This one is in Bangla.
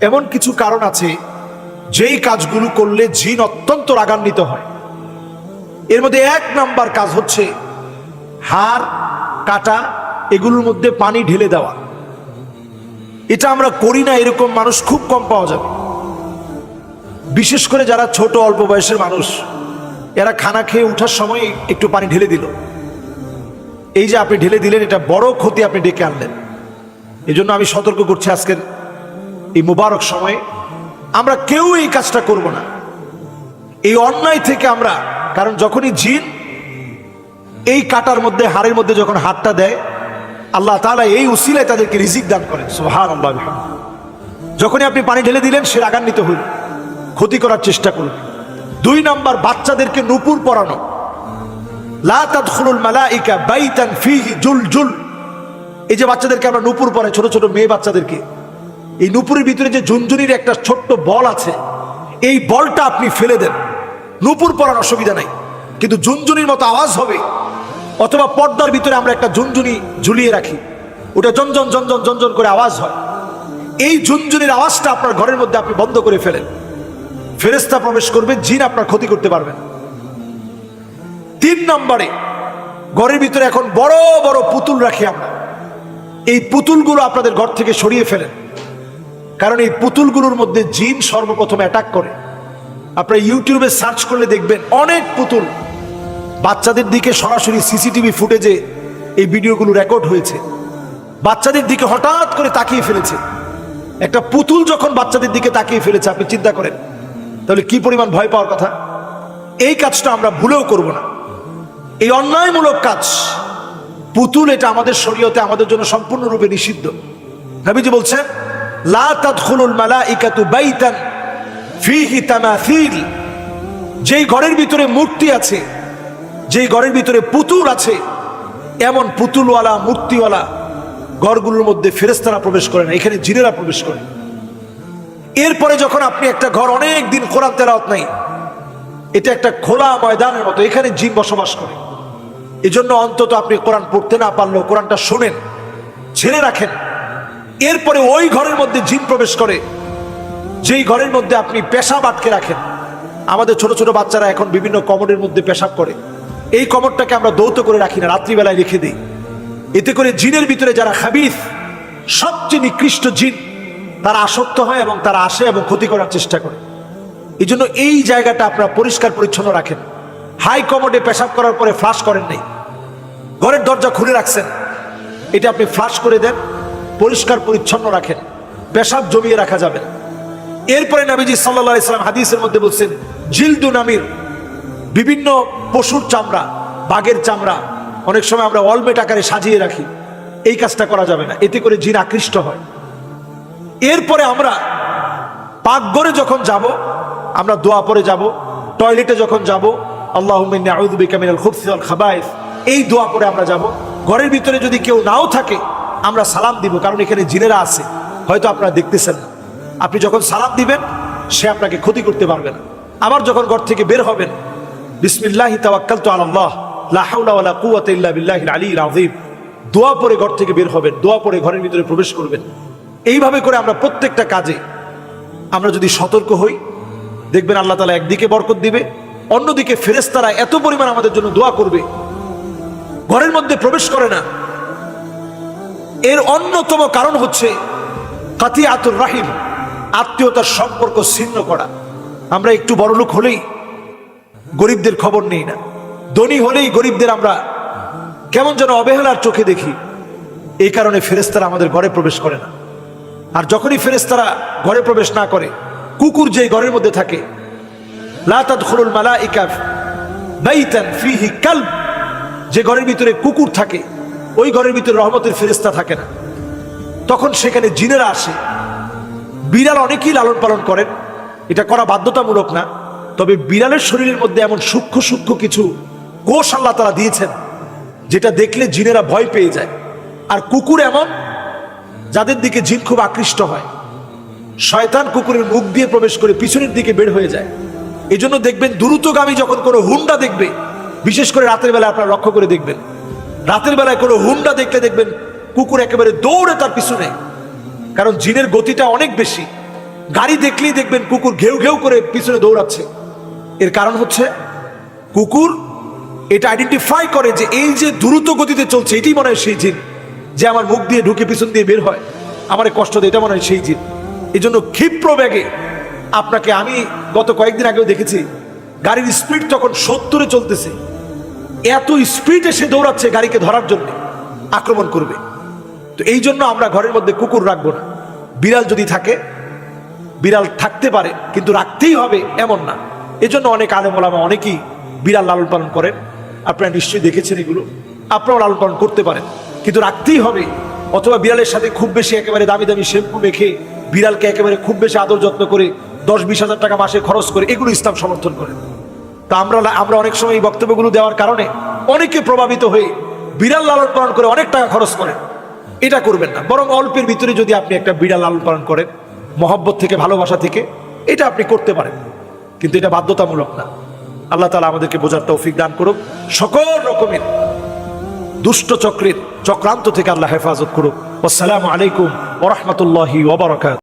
এমন কিছু কারণ আছে যেই কাজগুলো করলে জিন অত্যন্ত রাগান্বিত হয়। এর মধ্যে এক নাম্বার কাজ হচ্ছে হাড় কাটা এগুলোর মধ্যে পানি ঢেলে দেওয়া। এটা আমরা করি না, এরকম মানুষ খুব কম পাওয়া যাবে। বিশেষ করে যারা ছোট অল্প বয়সের মানুষ, এরা খানা খেয়ে উঠার সময় একটু পানি ঢেলে দিল। এই যে আপনি ঢেলে দিলেন, এটা বড় ক্ষতি আপনি ডেকে আনলেন। এই জন্য আমি সতর্ক করছি, আজকের এই মুবারক সময়ে আমরা কেউ এই কাজটা করব না, এই অন্যায় থেকে আমরা। কারণ যখনই জিন এই কাটার মধ্যে হাড়ের মধ্যে যখন হাতটা দেয়, আল্লাহ তাআলা এই উসিলায় তাদেরকে রিজিক দান করেন। সুবহানাল্লাহ। যখনই আপনি পানি ঢেলে দিলেন, সে রাগান্বিত হইল, ক্ষতি করার চেষ্টা করল। 2 নাম্বার, বাচ্চাদেরকে নূপুর পরানো। লা তাদখুলুল মালাইকা বাইতান ফীহি জুলজুল। এই যে বাচ্চাদেরকে আমরা নূপুর পরাই, ছোট ছোট মেয়ে বাচ্চাদেরকে, এই নূপুরের ভিতরে যে ঝুনঝুনির একটা ছোট্ট বল আছে, এই বলটা আপনি ফেলে দেন। নূপুর পরানোর অসুবিধা নাই, কিন্তু ঝুনঝুনির মতো আওয়াজ হবে। অথবা পর্দার ভিতরে আমরা একটা ঝুনঝুনি ঝুলিয়ে রাখি, ওটা জনজন জনজন জনজন করে আওয়াজ হয়। এই ঝুনঝুনির আওয়াজটা আপনার ঘরের মধ্যে আপনি বন্ধ করে ফেলেন। ফেরেশতা প্রবেশ করবে, জিন আপনার ক্ষতি করতে পারবে না। 3 নম্বরে, ঘরের ভিতরে এখন বড় বড় পুতুল রাখি আমরা। এই পুতুলগুলো আপনাদের ঘর থেকে সরিয়ে ফেলেন, কারণ এই পুতুলগুলোর মধ্যে জিন সর্বপ্রথম অ্যাটাক করে। আপনারা ইউটিউবে সার্চ করলে দেখবেন অনেক পুতুল। বাচ্চাদের দিকে সরাসরি সিসিটিভি ফুটেজে এই ভিডিওগুলো রেকর্ড হয়েছে। বাচ্চাদের দিকে হঠাৎ করে তাকিয়ে ফেলেছে। একটা পুতুল যখন বাচ্চাদের দিকে তাকিয়ে ফেলেছে, আপনি চিন্তা করেন তাহলে কি পরিমাণ ভয় পাওয়ার কথা। এই কাজটা আমরা ভুলেও করব না, এই অন্যায়মূলক কাজ। পুতুল এটা আমাদের শরীয়তে আমাদের জন্য সম্পূর্ণরূপে নিষিদ্ধ। নবীজি বলছেন, লা তাদখুলুল মালাইকাতু বাইতান ফীহি তামাসিল। যেই ঘরের ভিতরে মূর্তি আছে, যেই ঘরের ভিতরে পুতুল আছে, এমন পুতুলওয়ালা মূর্তিওয়ালা ঘরগুলোর মধ্যে ফেরেশতারা প্রবেশ করে না, এখানে জিনেরা প্রবেশ করে। এরপরে যখন আপনি একটা ঘর, অনেক দিন কোরআন তেলাওয়াত নাই, এটা একটা খোলা ময়দানের মতো, এখানে জিন বসবাস করে। এজন্য অন্তত আপনি কোরআন পড়তে না পারলেও কোরআনটা শোনেন, ছেড়ে রাখেন। এরপরে ওই ঘরের মধ্যে জিন প্রবেশ করে, যেই ঘরের মধ্যে আপনি পেশাব আটকে রাখেন। আমাদের ছোট ছোট বাচ্চারা এখন বিভিন্ন কমোডের মধ্যে পেশাব করে। এই কমোডটাকে আমরা দৌত করে রাখি না, রাত্রিবেলায় রেখে দিই। এতে করে জিনের ভিতরে যারা খাবিস, সবচেয়ে নিকৃষ্ট জিন, তারা আসক্ত হয় এবং তারা আসে এবং ক্ষতি করার চেষ্টা করে। এই জন্য এই জায়গাটা আপনারা পরিষ্কার পরিচ্ছন্ন রাখেন। হাই কমোডে পেশাব করার পরে ফ্লাশ করেন নাই, ঘরের দরজা খুলে রাখছেন, এটা আপনি ফ্লাশ করে দেন, পরিষ্কার পরিচ্ছন্ন রাখেন, পেশাব জমিয়ে রাখা যাবে না। এরপরে নবীজি সাল্লাল্লাহু আলাইহি ওয়াসাল্লাম হাদিসের মধ্যে বলছেন, জিলদু নামির, বিভিন্ন পশুর চামড়া, বাঘের চামড়া অনেক সময় আমরা অলমেট আকারে সাজিয়ে রাখি। এই কাজটা করা যাবে না, এতে করে জিন আকৃষ্ট হয়। এরপরে আমরা পাকঘরে যখন যাব, আমরা দোয়া পরে যাব। টয়লেটে যখন যাব, আল্লাহুম্মা ইন্নী আউযু বিকা মিনাল খুবসি ওয়াল খাবায়েস, এই দোয়া পরে আমরা যাব। ঘরের ভিতরে যদি কেউ নাও থাকে, আমরা সালাম দিব, কারণ এখানে জিনেরা আছে, হয়তো আপনারা দেখতেছেন না। আপনি যখন সালাম দিবেন, সে আপনাকে ক্ষতি করতে পারবে না। আবার যখন ঘর থেকে বের হবেন, বিসমিল্লাহি তাওয়াক্কালতু আলাল্লাহ লা হাওলা ওয়ালা কুওয়াতা ইল্লা বিল্লাহিল আলিয়্যিল আযীম, দোয়া পরে ঘর থেকে বের হবেন, দোয়া পরে ঘরের ভিতরে প্রবেশ করবেন। এইভাবে করে আমরা প্রত্যেকটা কাজে আমরা যদি সতর্ক হই, দেখবেন আল্লাহ তাআলা একদিকে বরকত দিবে, অন্যদিকে ফেরেশতারা এত পরিমাণ আমাদের জন্য দোয়া করবে, ঘরের মধ্যে প্রবেশ করে না। এর অন্যতম কারণ হচ্ছে কাতিআতুর রাহিম, আত্মীয়তার সম্পর্ক ছিন্ন করা। আমরা একটু বড়লোক হলেই গরিবদের খবর নেই না, ধনী হলেই গরিবদের আমরা কেমন যেন অবহেলার চোখে দেখি। এই কারণে ফেরেশতারা আমাদের ঘরে প্রবেশ করে না। আর যখনই ফেরেশতারা ঘরে প্রবেশ না করে, কুকুর যেই ঘরের মধ্যে থাকে, লা তাদখুলুল মালাইকা বাইতান ফীহি কালব, যে ঘরের ভিতরে কুকুর থাকে, ওই ঘরের ভিতরে রহমতের ফেরেশতা থাকে না, তখন সেখানে জিনেরা আসে। বিড়াল অনেকেই লালন পালন করেন, এটা করা বাধ্যতামূলক না, তবে বিড়ালের শরীরের মধ্যে এমন সূক্ষ্ম সূক্ষ্ম কিছু কোষ আল্লাহ তাআলা দিয়েছেন, যেটা দেখলে জিনেরা ভয় পেয়ে যায়। আর কুকুর এমন, যাদের দিকে জিন খুব আকৃষ্ট হয়। শয়তান কুকুরের মুখ দিয়ে প্রবেশ করে পিছনের দিকে বের হয়ে যায়। এই জন্য দেখবেন দ্রুতগামী যখন কোনো হুন্ডা দেখবে, বিশেষ করে রাতের বেলা আপনারা লক্ষ্য করে দেখবেন, রাতের বেলায় কোনো হুন্ডা দেখলে দেখবেন কুকুর একেবারে দৌড়ে তার পিছনে, কারণ জিনের গতিটা অনেক বেশি। গাড়ি দেখলেই দেখবেন কুকুর ঘেউ ঘেউ করে পিছনে দৌড়াচ্ছে। এর কারণ হচ্ছে কুকুর এটা আইডেন্টিফাই করে যে এই যে দ্রুত গতিতে চলছে এটাই মনে হয় সেই জিন, যে আমার মুখ দিয়ে ঢুকে পিছন দিয়ে বের হয় আমার কষ্ট দেয়, এটা মনে হয় সেই জিন। এই জন্য ক্ষিপ্র বেগে আপনাকে, আমি গত কয়েকদিন আগেও দেখেছি গাড়ির স্পিড তখন 70-এ চলতেছে, এত স্পিডে সে দৌড়াচ্ছে গাড়িকে ধরার জন্য, আক্রমণ করবে। তো এই জন্য আমরা ঘরের মধ্যে কুকুর রাখবো না। বিড়াল যদি থাকে, বিড়াল থাকতে পারে কিন্তু রাখতেই হবে এমন না। এই জন্য অনেক আলেম ওলামা অনেকেই বিড়াল লালন পালন করেন, আপনারা নিশ্চয়ই দেখেছেন এগুলো, আপনারাও লালন পালন করতে পারেন, কিন্তু রাখতেই হবে। অথবা বিড়ালের সাথে খুব বেশি একেবারে দামি দামি শ্যাম্পু মেখে বিড়ালকে একেবারে খুব বেশি আদর যত্ন করে 10-20 হাজার টাকা মাসে খরচ করে, এগুলো ইসলাম সমর্থন করে। তা আমরা অনেক সময় এই বক্তব্যগুলো দেওয়ার কারণে অনেকে প্রভাবিত হয়ে বিড়াল লালন পালন করে অনেক টাকা খরচ করেন। এটা করবেন না, বরং অল্পের ভিতরে যদি আপনি একটা বিড়াল লালন পালন করেন মহব্বত থেকে, ভালোবাসা থেকে, এটা আপনি করতে পারেন, কিন্তু এটা বাধ্যতামূলক না। আল্লাহ তাআলা আমাদেরকে বোঝার তৌফিক দান করুক। সকল রকমের দুষ্ট চক্রের চক্রান্ত থেকে আল্লাহ হেফাজত করুক। আসসালামু আলাইকুম ওয়া রাহমাতুল্লাহি ওয়া বারাকাতুহু।